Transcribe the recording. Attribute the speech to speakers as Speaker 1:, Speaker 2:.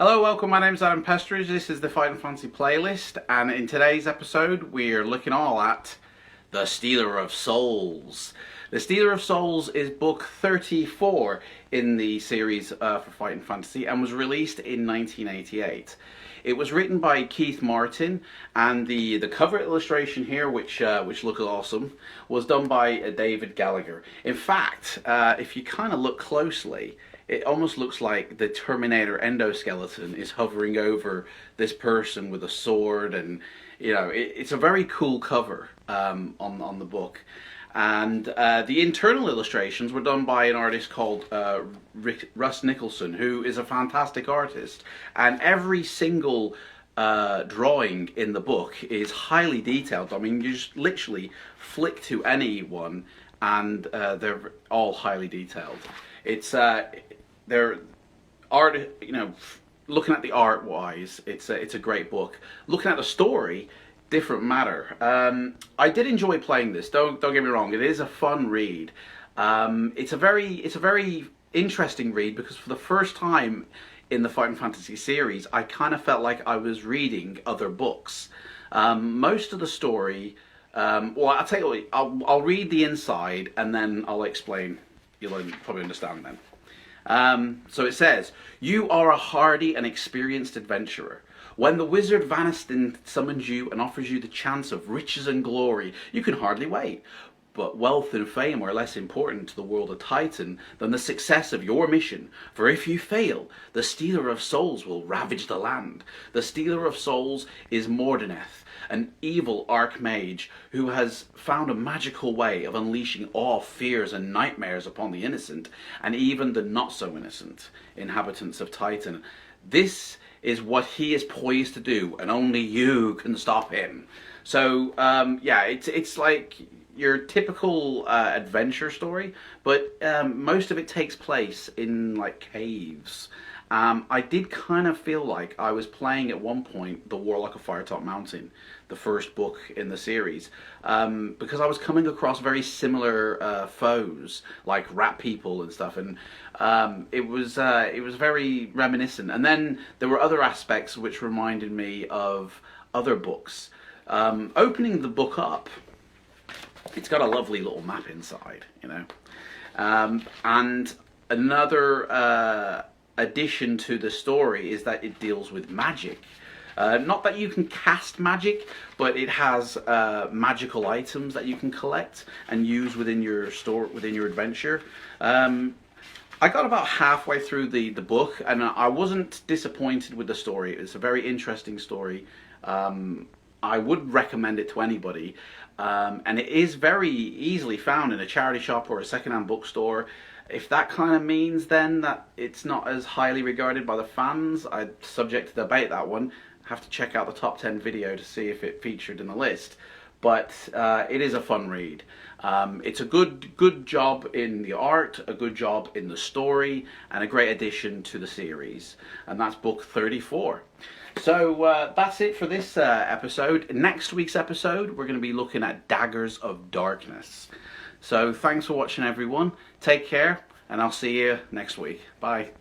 Speaker 1: Hello, welcome. My name's Adam Pestridge. This is the Final Fantasy playlist, and in today's episode, we're looking all at The Stealer of Souls. The Stealer of Souls is book 34 in the series for Fighting Fantasy and was released in 1988. It was written by Keith Martin, and the cover illustration here, which looks awesome, was done by David Gallagher. In fact, if you kind of look closely, it almost looks like the Terminator endoskeleton is hovering over this person with a sword, and it's a very cool cover on the book. And the internal illustrations were done by an artist called Russ Nicholson, who is a fantastic artist. And every single drawing in the book is highly detailed. I mean, you just literally flick to any one, and they're all highly detailed. It's they're art, looking at the art wise, it's a great book. Looking at the story, different matter. I did enjoy playing this. Don't get me wrong. It is a fun read. It's a very interesting read because for the first time in the Fighting Fantasy series, I kind of felt like I was reading other books. Most of the story, well, I'll tell you what, I'll read the inside and then I'll explain. You'll probably understand then. So it says, "You are a hardy and experienced adventurer. When the wizard Vaniston summons you and offers you the chance of riches and glory, you can hardly wait. But wealth and fame are less important to the world of Titan than the success of your mission. For if you fail, the Stealer of Souls will ravage the land. The Stealer of Souls is Mordineth, an evil archmage who has found a magical way of unleashing awe, fears, and nightmares upon the innocent, and even the not-so-innocent inhabitants of Titan. This is what he is poised to do, and only you can stop him." So, yeah, it's like your typical adventure story, but most of it takes place in like caves. I did kind of feel like I was playing at one point The Warlock of Firetop Mountain, the first book in the series, because I was coming across very similar foes like rat people and stuff, and it was very reminiscent. And then there were other aspects which reminded me of other books. Opening the book up, it's got a lovely little map inside, and another addition to the story is that it deals with magic. Not that you can cast magic, but it has magical items that you can collect and use within your adventure. I got about halfway through the book, and I wasn't disappointed with the story. It's a very interesting story. I would recommend it to anybody, and it is very easily found in a charity shop or a secondhand bookstore. If that kind of means then that it's not as highly regarded by the fans, I'm subject to debate that one. I have to check out the top 10 video to see if it featured in the list. But it is a fun read. It's a good job in the art, a good job in the story, and a great addition to the series. And that's book 34. So that's it for this episode. Next week's episode, we're going to be looking at Daggers of Darkness. So thanks for watching, everyone. Take care, and I'll see you next week. Bye.